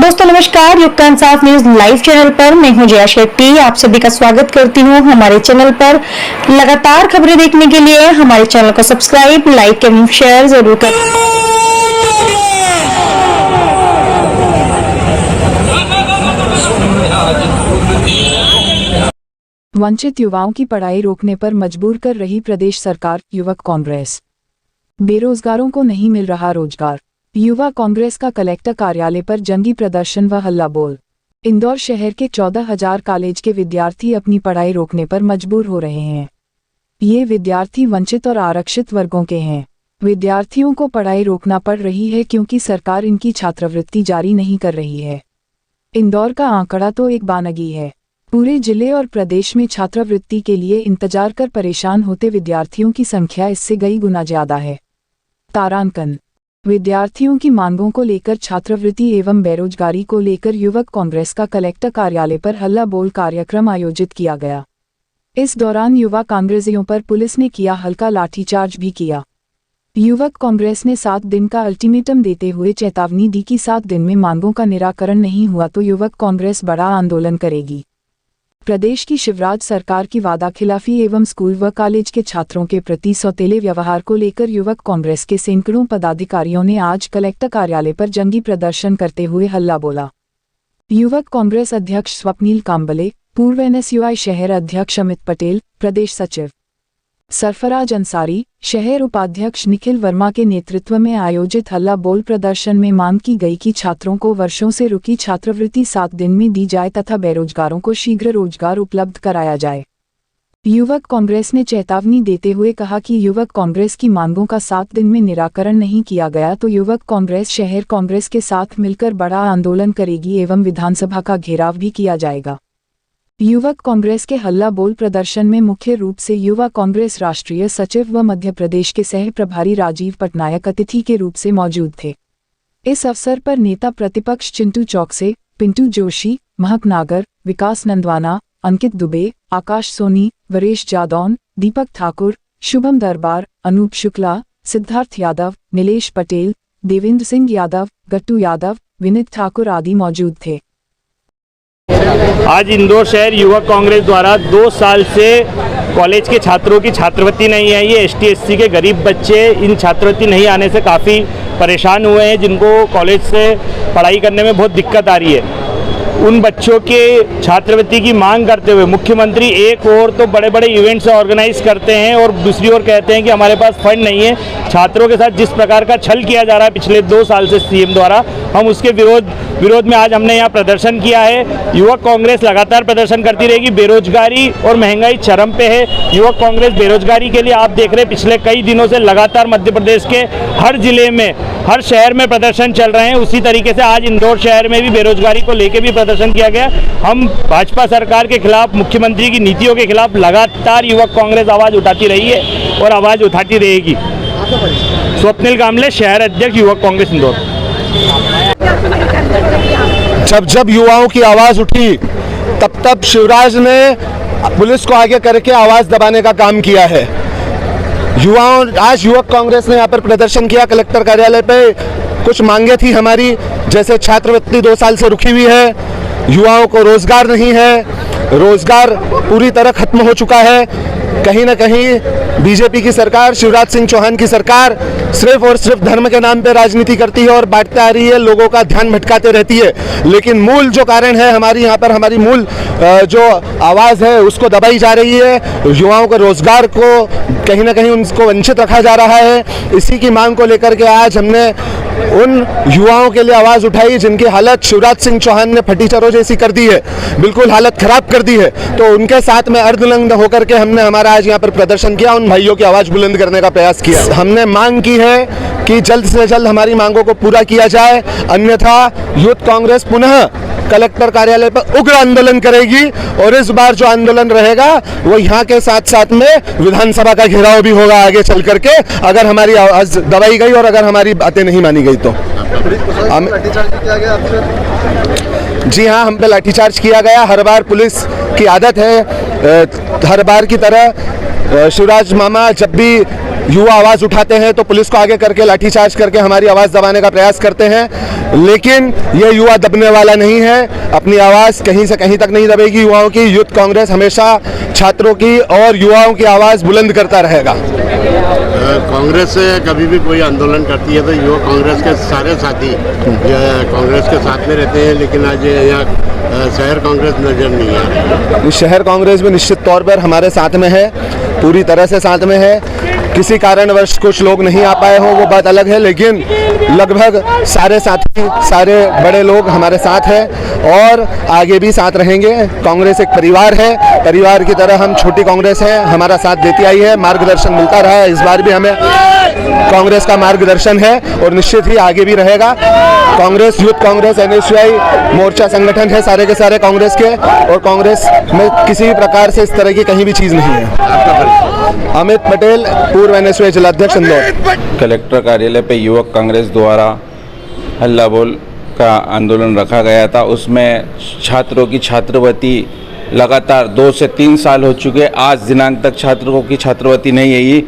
दोस्तों नमस्कार, युग का इंसाफ न्यूज लाइव चैनल पर मैं हूं जया शेट्टी। आप सभी का स्वागत करती हूं हमारे चैनल पर। लगातार खबरें देखने के लिए हमारे चैनल को सब्सक्राइब, लाइक एवं शेयर जरूर करें। वंचित युवाओं की पढ़ाई रोकने पर मजबूर कर रही प्रदेश सरकार। युवक कांग्रेस। बेरोजगारों को नहीं मिल रहा रोजगार। युवा कांग्रेस का कलेक्टर कार्यालय पर जंगी प्रदर्शन व हल्ला बोल। इंदौर शहर के 14,000 कॉलेज के विद्यार्थी अपनी पढ़ाई रोकने पर मजबूर हो रहे हैं। ये विद्यार्थी वंचित और आरक्षित वर्गों के हैं। विद्यार्थियों को पढ़ाई रोकना पड़ रही है क्योंकि सरकार इनकी छात्रवृत्ति जारी नहीं कर रही है। इंदौर का आंकड़ा तो एक बानगी है। पूरे जिले और प्रदेश में छात्रवृत्ति के लिए इंतजार कर परेशान होते विद्यार्थियों की संख्या इससे कई गुना ज्यादा है। तारांकन। विद्यार्थियों की मांगों को लेकर छात्रवृत्ति एवं बेरोजगारी को लेकर युवक कांग्रेस का कलेक्टर कार्यालय पर हल्ला बोल कार्यक्रम आयोजित किया गया। इस दौरान युवा कांग्रेसियों पर पुलिस ने किया हल्का लाठीचार्ज भी किया। युवक कांग्रेस ने 7 दिन का अल्टीमेटम देते हुए चेतावनी दी कि 7 दिन में मांगों का निराकरण नहीं हुआ तो युवक कांग्रेस बड़ा आंदोलन करेगी। प्रदेश की शिवराज सरकार की वादाखिलाफी एवं स्कूल व कॉलेज के छात्रों के प्रति सौतेले व्यवहार को लेकर युवक कांग्रेस के सैकड़ों पदाधिकारियों ने आज कलेक्टर कार्यालय पर जंगी प्रदर्शन करते हुए हल्ला बोला। युवक कांग्रेस अध्यक्ष स्वप्निल कांबले, पूर्व NSUI शहर अध्यक्ष अमित पटेल, प्रदेश सचिव सरफराज अंसारी, शहर उपाध्यक्ष निखिल वर्मा के नेतृत्व में आयोजित हल्ला बोल प्रदर्शन में मांग की गई कि छात्रों को वर्षों से रुकी छात्रवृत्ति 7 दिन में दी जाए तथा बेरोजगारों को शीघ्र रोजगार उपलब्ध कराया जाए। युवक कांग्रेस ने चेतावनी देते हुए कहा कि युवक कांग्रेस की मांगों का 7 दिन में निराकरण नहीं किया गया तो युवक कांग्रेस शहर कांग्रेस के साथ मिलकर बड़ा आंदोलन करेगी एवं विधानसभा का घेराव भी किया जाएगा। युवक कांग्रेस के हल्ला बोल प्रदर्शन में मुख्य रूप से युवा कांग्रेस राष्ट्रीय सचिव व मध्य प्रदेश के सह प्रभारी राजीव पटनायक अतिथि के रूप से मौजूद थे। इस अवसर पर नेता प्रतिपक्ष चिंटू चौकसे, पिंटू जोशी, महक नागर, विकास नंदवाना, अंकित दुबे, आकाश सोनी, वरेश जादौन, दीपक ठाकुर, शुभम दरबार, अनूप शुक्ला, सिद्धार्थ यादव, नीलेश पटेल, देवेंद्र सिंह यादव, गट्टू यादव, विनीत ठाकुर आदि मौजूद थे। आज इंदौर शहर युवक कांग्रेस द्वारा 2 साल से कॉलेज के छात्रों की छात्रवृत्ति नहीं आई है। ST SC के गरीब बच्चे इन छात्रवृत्ति नहीं आने से काफ़ी परेशान हुए हैं, जिनको कॉलेज से पढ़ाई करने में बहुत दिक्कत आ रही है। उन बच्चों के छात्रवृत्ति की मांग करते हुए मुख्यमंत्री एक और तो बड़े बड़े इवेंट्स ऑर्गेनाइज करते हैं और दूसरी ओर कहते हैं कि हमारे पास फंड नहीं है। छात्रों के साथ जिस प्रकार का छल किया जा रहा है पिछले 2 साल से CM द्वारा, हम उसके विरोध में आज हमने यहाँ प्रदर्शन किया है। युवक कांग्रेस लगातार प्रदर्शन करती रहेगी। बेरोजगारी और महंगाई चरम पे है। युवक कांग्रेस बेरोजगारी के लिए आप देख रहे हैं पिछले कई दिनों से लगातार मध्य प्रदेश के हर जिले में, हर शहर में प्रदर्शन चल रहे हैं। उसी तरीके से आज इंदौर शहर में भी बेरोजगारी को लेकर भी प्रदर्शन किया गया। हम भाजपा सरकार के खिलाफ, मुख्यमंत्री की नीतियों के खिलाफ लगातार युवक कांग्रेस आवाज़ उठाती रही है और आवाज़ उठाती रहेगी। स्वप्निल कांबले, शहर अध्यक्ष युवक कांग्रेस इंदौर। जब युवाओं की आवाज़ उठी तब शिवराज ने पुलिस को आगे करके आवाज़ दबाने का काम किया है। आज युवक कांग्रेस ने यहाँ पर प्रदर्शन किया कलेक्टर कार्यालय पे। कुछ मांगे थी हमारी, जैसे छात्रवृत्ति 2 साल से रुकी हुई है, युवाओं को रोजगार नहीं है, रोजगार पूरी तरह खत्म हो चुका है। कहीं ना कहीं बीजेपी की सरकार, शिवराज सिंह चौहान की सरकार सिर्फ और सिर्फ धर्म के नाम पे राजनीति करती है और बांटते आ रही है, लोगों का ध्यान भटकाते रहती है। लेकिन मूल जो कारण है हमारी यहाँ पर, हमारी मूल जो आवाज़ है उसको दबाई जा रही है। युवाओं के रोजगार को कहीं ना कहीं उनको वंचित रखा जा रहा है। इसी की मांग को लेकर के आज हमने उन युवाओं के लिए आवाज़ उठाई जिनकी हालत शिवराज सिंह चौहान ने फटीचरों जैसी कर दी है, बिल्कुल हालत खराब कर दी है। तो उनके साथ में अर्धनग्न होकर के हमने हमारा आज यहाँ पर प्रदर्शन किया, उन भाइयों की आवाज़ बुलंद करने का प्रयास किया। हमने मांग की है कि जल्द से जल्द हमारी मांगों को पूरा किया जाए, अन्यथा यूथ कांग्रेस पुनः कलेक्टर कार्यालय पर उग्र आंदोलन करेगी और इस बार जो आंदोलन रहेगा वो यहाँ के साथ साथ में विधानसभा का घेराव भी होगा आगे चल करके, अगर हमारी आवाज़ दबाई गई और अगर हमारी बातें नहीं मानी गई तो। जी हाँ, हम पे लाठीचार्ज किया गया। हर बार पुलिस की आदत है, हर बार की तरह शिवराज मामा जब भी युवा आवाज़ उठाते हैं तो पुलिस को आगे करके लाठीचार्ज करके हमारी आवाज़ दबाने का प्रयास करते हैं, लेकिन ये युवा दबने वाला नहीं है। अपनी आवाज़ कहीं से कहीं तक नहीं दबेगी युवाओं की। यूथ कांग्रेस हमेशा छात्रों की और युवाओं की आवाज़ बुलंद करता रहेगा। कांग्रेस से कभी भी कोई आंदोलन करती है तो युवा कांग्रेस के सारे साथी कांग्रेस के साथ में रहते हैं, लेकिन आज यहाँ शहर कांग्रेस नज़र नहीं आ रही। शहर कांग्रेस भी निश्चित तौर पर हमारे साथ में है, पूरी तरह से साथ में है। किसी कारणवश कुछ लोग नहीं आ पाए हों वो बात अलग है, लेकिन लगभग सारे साथी, सारे बड़े लोग हमारे साथ हैं और आगे भी साथ रहेंगे। कांग्रेस एक परिवार है, परिवार की तरह हम छोटी कांग्रेस है, हमारा साथ देती आई है, मार्गदर्शन मिलता रहा है। इस बार भी हमें कांग्रेस का मार्गदर्शन है और निश्चित ही आगे भी रहेगा। कांग्रेस, यूथ कांग्रेस, NSUI मोर्चा संगठन है सारे के सारे कांग्रेस के, और कांग्रेस में किसी भी प्रकार से इस तरह की कहीं भी चीज़ नहीं है। अमित पटेल, पूर्व NSUI जिलाध्यक्ष इंदौर। कलेक्टर कार्यालय पे युवक कांग्रेस द्वारा हल्ला बोल का आंदोलन रखा गया था। उसमें छात्रों की छात्रवृत्ति लगातार 2 से 3 साल हो चुके, आज दिनांक तक छात्रों की छात्रवृत्ति नहीं आई।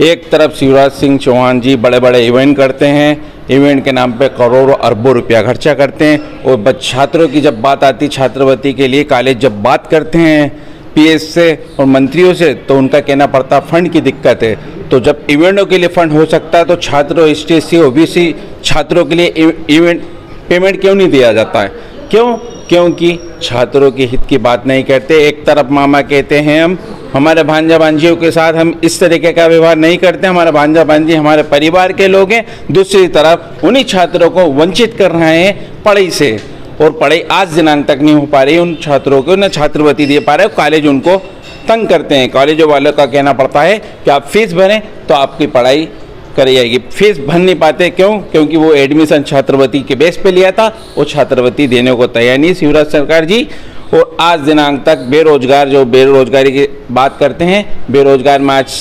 एक तरफ शिवराज सिंह चौहान जी बड़े बड़े इवेंट करते हैं, इवेंट के नाम पे करोड़ों अरबों रुपया खर्चा करते हैं, और छात्रों की जब बात आती छात्रवृत्ति के लिए, कॉलेज जब बात करते हैं PS से और मंत्रियों से तो उनका कहना पड़ता फंड की दिक्कत है। तो जब इवेंटों के लिए फंड हो सकता है तो छात्रों, ST/SC OBC छात्रों के लिए इवेंट पेमेंट क्यों नहीं दिया जाता है? क्यों? क्योंकि छात्रों के हित की बात नहीं करते। एक तरफ मामा कहते हैं हम हमारे भांजा भांजियों के साथ हम इस तरीके का व्यवहार नहीं करते, हमारे भांजा भांजी हमारे परिवार के लोग हैं, दूसरी तरफ उन्हीं छात्रों को वंचित कर रहे हैं पढ़ाई से, और पढ़ाई आज दिनांक तक नहीं हो पा रही। उन छात्रों को न छात्रवृत्ति दे पा रहे, कॉलेज उनको तंग करते हैं। कॉलेजों वालों का कहना पड़ता है कि आप फीस भरें तो आपकी पढ़ाई करी जाएगी। फीस भर नहीं पाते, क्यों? क्योंकि वो एडमिशन छात्रवृत्ति के बेस पे लिया था, वो छात्रवृत्ति देने को तैयार नहीं शिवराज सरकार जी। और आज दिनांक तक बेरोजगार, जो बेरोजगारी की बात करते हैं, बेरोजगार में आज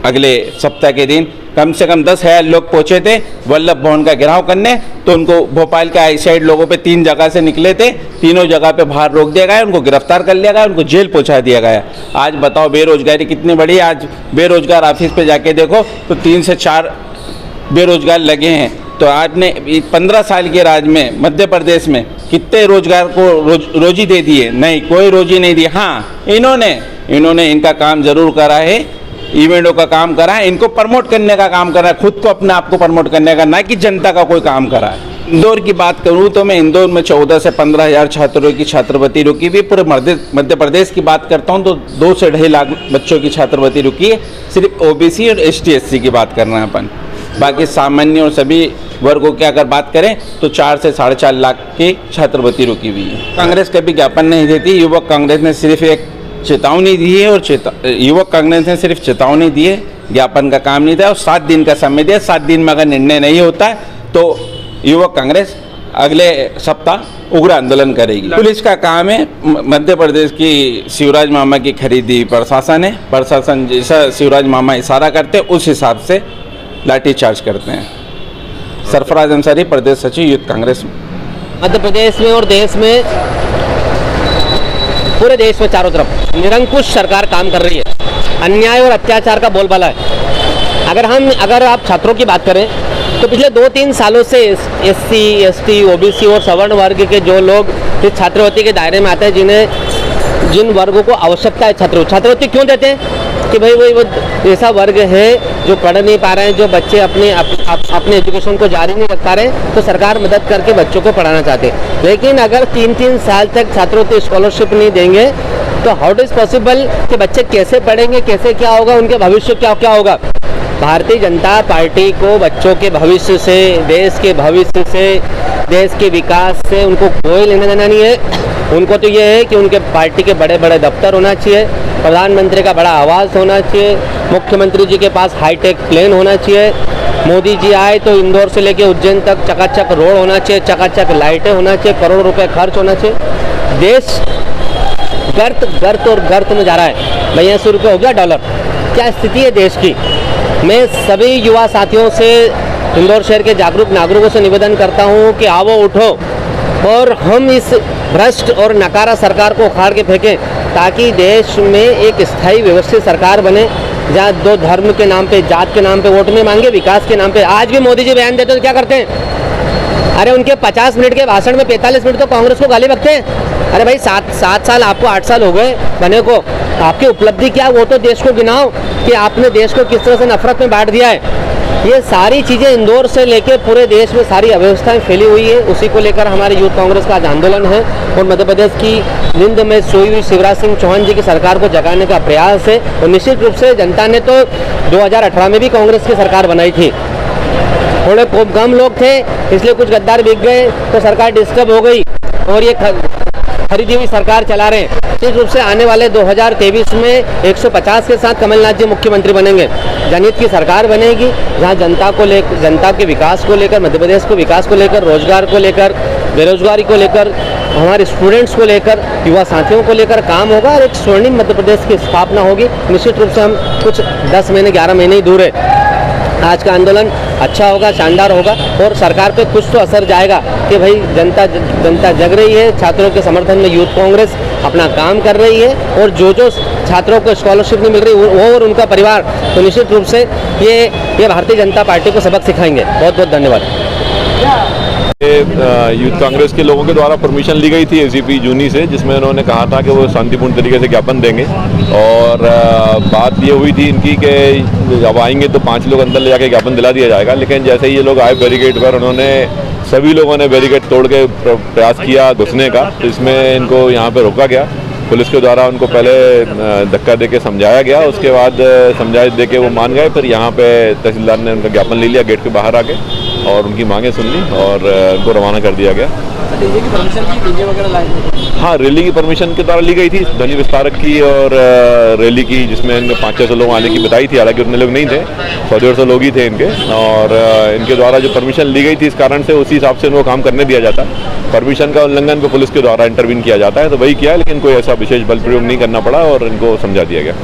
अगले सप्ताह के दिन कम से कम 10,000 लोग पहुंचे थे वल्लभ भवन का घेराव करने। तो उनको भोपाल के आईसाइड लोगों पे 3 जगह से निकले थे, तीनों जगह पे बाहर रोक दिया गया, उनको गिरफ्तार कर लिया गया, उनको जेल पहुंचा दिया गया। आज बताओ बेरोजगारी कितनी बड़ी है। आज बेरोजगार ऑफिस पे जाके देखो तो 3 से 4 बेरोजगार लगे हैं। तो आपने 15 साल के राज में मध्य प्रदेश में कितने रोजगार को रोजी दे दिए? नहीं, कोई रोजी नहीं दी। हाँ, इन्होंने इनका काम जरूर करा है, इवेंटों का काम करा है, इनको प्रमोट करने का काम करा है, खुद को अपने आप को प्रमोट करने का, ना कि जनता का कोई काम करा है। इंदौर की बात करूं तो मैं इंदौर में 14 से 15,000 छात्रों की छात्रवृत्ति रुकी हुई। पूरे मध्य प्रदेश की बात करता हूं तो 2 से 2.5 लाख बच्चों की छात्रवृत्ति रुकी है। सिर्फ OBC और ST/SC की बात कर रहे हैं अपन, बाकी सामान्य और सभी वर्गों की अगर बात करें तो 4 से 4.5 लाख की छात्रवृत्ति रुकी हुई है। कांग्रेस कभी ज्ञापन नहीं देती, युवक कांग्रेस ने सिर्फ एक चेतावनी दी है, और युवक कांग्रेस ने सिर्फ चेतावनी दी है, ज्ञापन का काम नहीं था, और 7 दिन का समय दिया। 7 दिन में अगर निर्णय नहीं होता है तो युवक कांग्रेस अगले सप्ताह उग्र आंदोलन करेगी। पुलिस का काम है मध्य प्रदेश की शिवराज मामा की खरीदी प्रशासन है, प्रशासन जैसा शिवराज मामा इशारा करते हैं उस हिसाब से लाठीचार्ज करते हैं। सरफराज अंसारी, प्रदेश सचिव, यूथ कांग्रेस। मध्य प्रदेश में और देश में, पूरे देश में चारों तरफ निरंकुश सरकार काम कर रही है, अन्याय और अत्याचार का बोलबाला है। अगर आप छात्रों की बात करें तो पिछले 2-3 सालों से SC, ST, OBC और सवर्ण वर्ग के जो लोग इस छात्रवृत्ति के दायरे में आते हैं, जिन वर्गों को आवश्यकता है छात्रवृत्ति क्यों देते हैं? कि भाई वो ऐसा वर्ग है जो पढ़ नहीं पा रहे हैं, जो बच्चे अपने एजुकेशन को जारी नहीं रख पा रहे हैं, तो सरकार मदद करके बच्चों को पढ़ाना चाहते हैं। लेकिन अगर 3-3 साल तक छात्रवृत्ति स्कॉलरशिप नहीं देंगे तो हाउ इज पॉसिबल कि बच्चे कैसे पढ़ेंगे, कैसे क्या होगा, उनके भविष्य क्या होगा? भारतीय जनता पार्टी को बच्चों के भविष्य से, देश के भविष्य से, देश के विकास से उनको कोई लेना देना नहीं है। उनको तो ये है कि उनके पार्टी के बड़े बड़े दफ्तर होना चाहिए, प्रधानमंत्री का बड़ा आवास होना चाहिए, मुख्यमंत्री जी के पास हाईटेक प्लेन होना चाहिए, मोदी जी आए तो इंदौर से लेके उज्जैन तक चकाचक रोड होना चाहिए, चकाचक लाइटें होना चाहिए, करोड़ों रुपए खर्च होना चाहिए। देश गर्त में जा रहा है। भैया ₹100 हो गया डॉलर, क्या स्थिति है देश की? मैं सभी युवा साथियों से, इंदौर शहर के जागरूक नागरिकों से निवेदन करता हूं कि आओ उठो और हम इस भ्रष्ट और नकारा सरकार को उखाड़ के फेंकें, ताकि देश में एक स्थायी व्यवस्थित सरकार बने, जहाँ दो धर्म के नाम पे, जात के नाम पे वोट नहीं मांगे, विकास के नाम पे। आज भी मोदी जी बयान देते तो क्या करते हैं? अरे उनके 50 मिनट के भाषण में 45 मिनट तो कांग्रेस को गाली बकते हैं। अरे भाई 7 साल आपको 8 साल हो गए बने को, आपकी उपलब्धि क्या, वो तो देश को गिनाओ कि आपने देश को किस तरह से नफरत में बांट दिया है। ये सारी चीज़ें इंदौर से लेकर पूरे देश में सारी अव्यवस्थाएं फैली हुई है। उसी को लेकर हमारे यूथ कांग्रेस का आज आंदोलन है और मध्य प्रदेश की नींद में सोई हुई शिवराज सिंह चौहान जी की सरकार को जगाने का प्रयास है। और निश्चित रूप से जनता ने तो 2018 में भी कांग्रेस की सरकार बनाई थी, थोड़े कम लोग थे इसलिए कुछ गद्दार बिक गए तो सरकार डिस्टर्ब हो गई और ये खरीदी हुई सरकार चला रहे हैं। निश्चित रूप से आने वाले 2023 में 150 के साथ कमलनाथ जी मुख्यमंत्री बनेंगे। जनहित की सरकार बनेगी जहां जनता को लेकर, जनता के विकास को लेकर, मध्य प्रदेश को विकास को लेकर, रोजगार को लेकर, बेरोजगारी को लेकर, हमारे स्टूडेंट्स को लेकर, युवा साथियों को लेकर काम होगा और एक स्वर्णिम मध्य प्रदेश की स्थापना होगी। निश्चित रूप से हम कुछ 10 महीने 11 महीने ही दूर है। आज का आंदोलन अच्छा होगा, शानदार होगा और सरकार पे कुछ तो असर जाएगा कि भाई जनता जग रही है। छात्रों के समर्थन में यूथ कांग्रेस अपना काम कर रही है और जो छात्रों को स्कॉलरशिप नहीं मिल रही वो और उनका परिवार, तो निश्चित रूप से ये भारतीय जनता पार्टी को सबक सिखाएंगे। बहुत बहुत धन्यवाद। यूथ कांग्रेस के लोगों के द्वारा परमिशन ली गई थी एसीपी जूनी से, जिसमें उन्होंने कहा था कि वो शांतिपूर्ण तरीके से ज्ञापन देंगे और बात ये हुई थी इनकी कि जब आएंगे तो 5 लोग अंदर ले जाके ज्ञापन दिला दिया जाएगा। लेकिन जैसे ही ये लोग आए बैरिकेड पर, उन्होंने सभी लोगों ने बैरिकेड तोड़ के प्रयास किया घुसने का, तो इसमें इनको यहाँ पर रोका गया। पुलिस के द्वारा उनको पहले धक्का दे के समझाया गया, उसके बाद समझाए दे के वो मान गए। फिर यहाँ पे तहसीलदार ने उनका ज्ञापन ले लिया गेट के बाहर आके और उनकी मांगें सुन ली और उनको रवाना कर दिया गया। हाँ, रैली की परमिशन के द्वारा ली गई थी, ध्वनि विस्तारक की और रैली की, जिसमें इनके 500 लोग आने की बताई थी। हालांकि उतने लोग नहीं थे, 100-150 लोग ही थे इनके। और इनके द्वारा जो परमिशन ली गई थी, इस कारण से उसी हिसाब से इनको काम करने दिया जाता। परमिशन का उल्लंघन पे पुलिस के द्वारा इंटरवीन किया जाता है, तो वही किया, लेकिन कोई ऐसा विशेष बल प्रयोग नहीं करना पड़ा और इनको समझा दिया गया।